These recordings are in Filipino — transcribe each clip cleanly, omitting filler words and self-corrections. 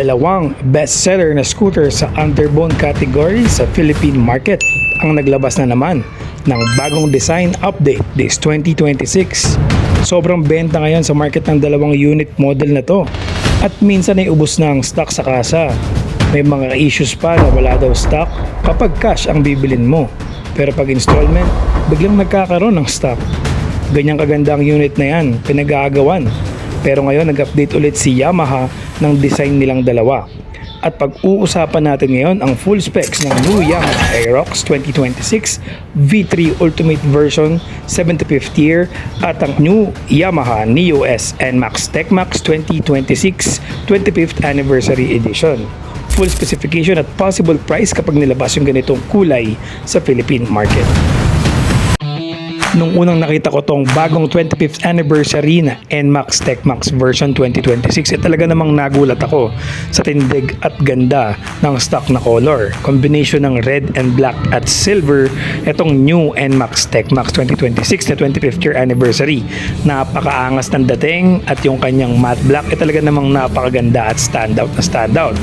Dalawang bestseller na scooter sa underbone category sa Philippine market ang naglabas na naman ng bagong design update this 2026. Sobrang benta ngayon sa market ng dalawang unit model na to at minsan ay ubos na ang stock sa kasa. May mga issues pa na wala daw stock kapag cash ang bibilin mo. Pero pag installment, biglang nagkakaroon ng stock. Ganyang kaganda ang unit na yan, pinag-aagawan. Pero ngayon nag-update ulit si Yamaha ng design nilang dalawa. At pag-uusapan natin ngayon ang full specs ng new Yamaha Aerox 2026 V3 Ultimate Version 75th year at ang new Yamaha Neo S NMAX TechMax 2026 25th Anniversary Edition. Full specification at possible price kapag nilabas yung ganitong kulay sa Philippine market. Nung unang nakita ko tong bagong 25th anniversary na NMAX TechMax version 2026, talaga namang nagulat ako sa tindig at ganda ng stock na color. Combination ng red and black at silver, itong new NMAX TechMax 2026 na 25th year anniversary. Napakaangas ng dating at yung kanyang matte black talaga namang napakaganda at standout na standout.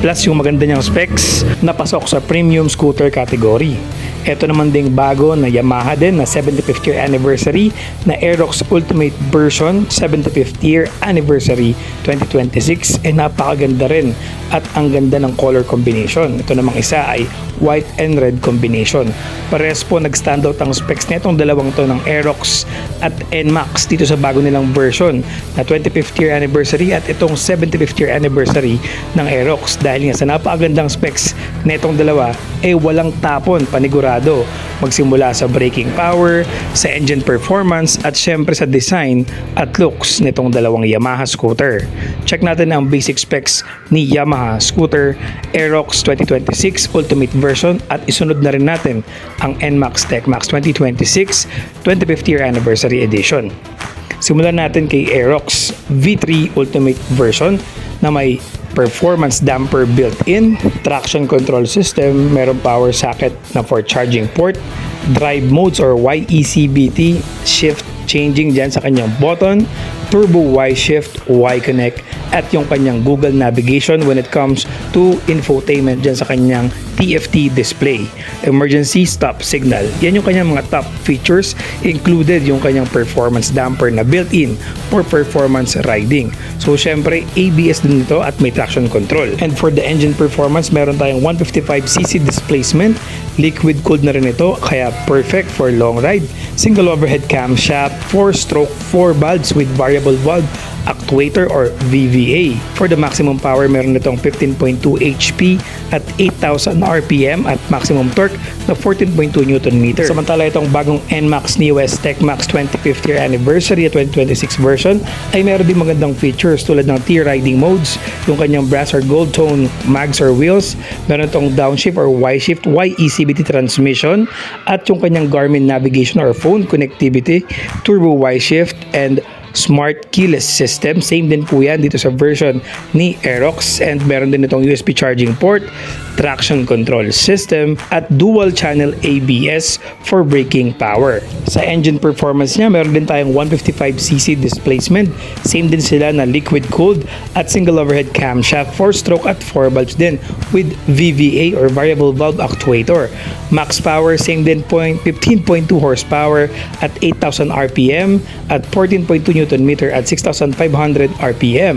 Plus yung maganda niyang specs, napasok sa premium scooter category. Ito naman ding bago na Yamaha din na 75th year anniversary na Aerox Ultimate Version 75th year anniversary 2026 napakaganda rin at ang ganda ng color combination. Ito namang isa ay white and red combination. Parehas po nag-standout ang specs nitong dalawang to ng Aerox at NMAX dito sa bago nilang version na 25th year anniversary at itong 75th year anniversary ng Aerox dahil nga sa napakagandang specs nitong dalawa walang tapon panigurado. Magsimula sa braking power, sa engine performance at syempre sa design at looks nitong dalawang Yamaha scooter. Check natin ang basic specs ni Yamaha scooter Aerox 2026 Ultimate version at isunod na rin natin ang NMAX TechMax 2026 25th year anniversary edition. Simulan natin kay Aerox V3 Ultimate version na may performance damper built-in, traction control system, meron power socket na for charging port, drive modes or YECBT, shift changing dyan sa kanyang button, turbo Y shift, Y connect, at yung kanyang Google navigation when it comes to infotainment dyan sa kanyang TFT display, emergency stop signal. Yan yung kanyang mga top features, included yung kanyang performance damper na built-in for performance riding. So syempre ABS din ito at may traction control. And for the engine performance, meron tayong 155cc displacement, liquid cooled na rin ito kaya perfect for long ride. Single overhead camshaft, 4-stroke 4 valves with variable valve actuator or VVA. For the maximum power, meron nitong 15.2 HP at 8,000 RPM at maximum torque na 14.2 Nm. Samantala itong bagong NMAX Neo S TechMax 25th year anniversary at 2026 version ay meron din magandang features tulad ng T-riding modes, yung kanyang brass or gold tone mags or wheels, meron itong downshift or Y-shift, YECBT transmission, at yung kanyang Garmin navigation or phone connectivity, turbo Y-shift, and smart keyless system. Same din po yan dito sa version ni Aerox and meron din itong USB charging port, traction control system at dual channel ABS for braking power. Sa engine performance niya, meron din tayong 155cc displacement. Same din sila na liquid cooled at single overhead camshaft, 4-stroke at 4 valves din with VVA or variable valve actuator. Max power, same din 15.2 horsepower at 8,000 RPM at 14.2 Nm at 6,500 RPM.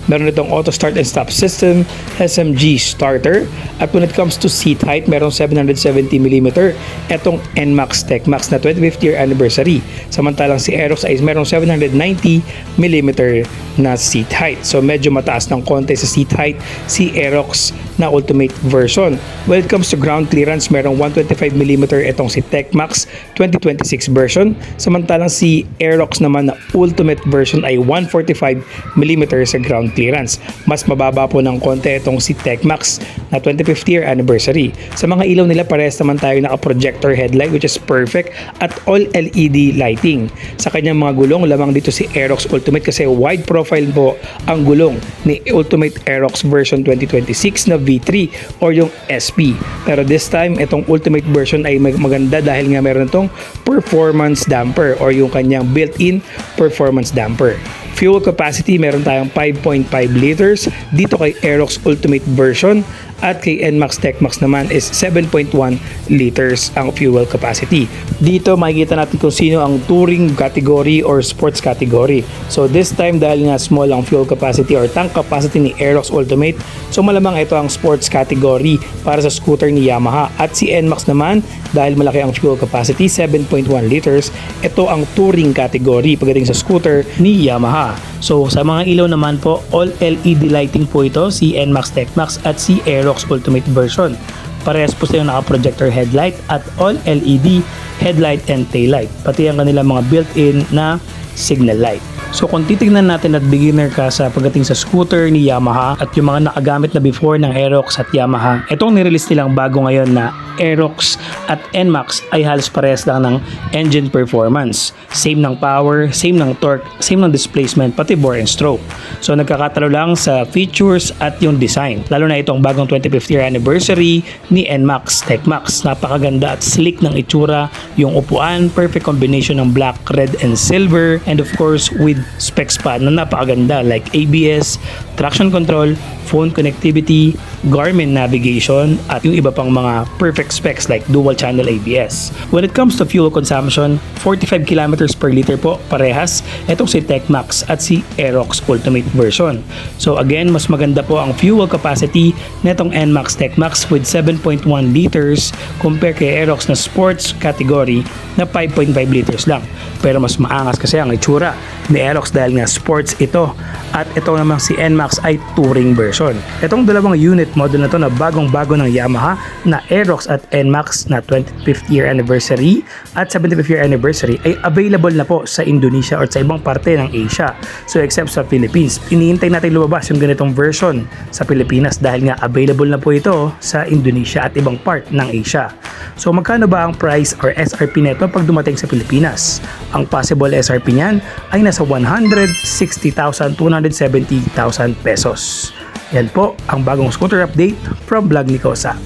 Meron itong auto start and stop system, SMG starter, at when it comes to seat height, merong 770mm itong NMAX TechMax na 25th year anniversary. Samantalang si Aerox ay merong 790mm na seat height. So medyo mataas ng konti sa seat height si Aerox na Ultimate version. When it comes to ground clearance, merong 125mm itong si TechMax 2026 version. Samantalang si Aerox naman na Ultimate version ay 145mm sa ground clearance. Mas mababa po ng konti itong si TechMax na 25th year anniversary. Sa mga ilaw nila, parehas naman tayo naka-projector headlight which is perfect at all LED lighting. Sa kanyang mga gulong, lamang dito si Aerox Ultimate kasi wide profile po ang gulong ni Ultimate Aerox version 2026 na V3 or yung SP. Pero this time, itong Ultimate version ay maganda dahil nga meron itong performance damper or yung kanyang built-in performance damper. Fuel capacity, meron tayong 5.5 liters dito kay Aerox Ultimate version, at kay NMAX TechMax naman is 7.1 liters ang fuel capacity. Dito makikita natin kung sino ang touring category or sports category. So this time, dahil nga small ang fuel capacity or tank capacity ni Aerox Ultimate, so malamang ito ang sports category para sa scooter ni Yamaha. At si NMAX naman, dahil malaki ang fuel capacity, 7.1 liters, ito ang touring category pagdating sa scooter ni Yamaha. So sa mga ilaw naman po, all LED lighting po ito, si NMAX TechMax at si Aerox Ultimate version. Parehas po silang naka-projector headlight at all LED headlight and taillight, pati ang kanilang mga built-in na signal light. So kung titignan natin at beginner ka sa pagdating sa scooter ni Yamaha at yung mga nakagamit na before ng Aerox at Yamaha, itong nirelease nilang bago ngayon na Aerox at NMAX ay halos parehas lang ng engine performance. Same ng power, same ng torque, same ng displacement, pati bore and stroke. So nagkakatalo lang sa features at yung design. Lalo na itong bagong 25th year anniversary ni NMAX TechMax. Napakaganda at sleek ng itsura, yung upuan, perfect combination ng black, red, and silver, and of course with specs pa na napakaganda like ABS, traction control, phone connectivity, Garmin navigation, at yung iba pang mga perfect specs like dual channel ABS. When it comes to fuel consumption, 45 kilometers per liter po parehas itong si TechMax at si Aerox Ultimate version. So again, mas maganda po ang fuel capacity netong NMAX TechMax with 7.1 liters compare kay Aerox na sports category na 5.5 liters lang. Pero mas maangas kasi ang itsura ni Aerox dahil nga sports ito, at ito naman si NMAX ay touring version. Itong dalawang unit model na to na bagong-bago ng Yamaha na Aerox at NMAX na 25th year anniversary at 75th year anniversary ay available na po sa Indonesia or sa ibang parte ng Asia. So except sa Philippines, iniintay natin lumabas yung ganitong version sa Pilipinas dahil nga available na po ito sa Indonesia at ibang part ng Asia. So magkano ba ang price or SRP nito pag dumating sa Pilipinas? Ang possible SRP niyan ay nasa 160,000 to 170,000 pesos. Yan po ang bagong scooter update from Vlog ni Kosa.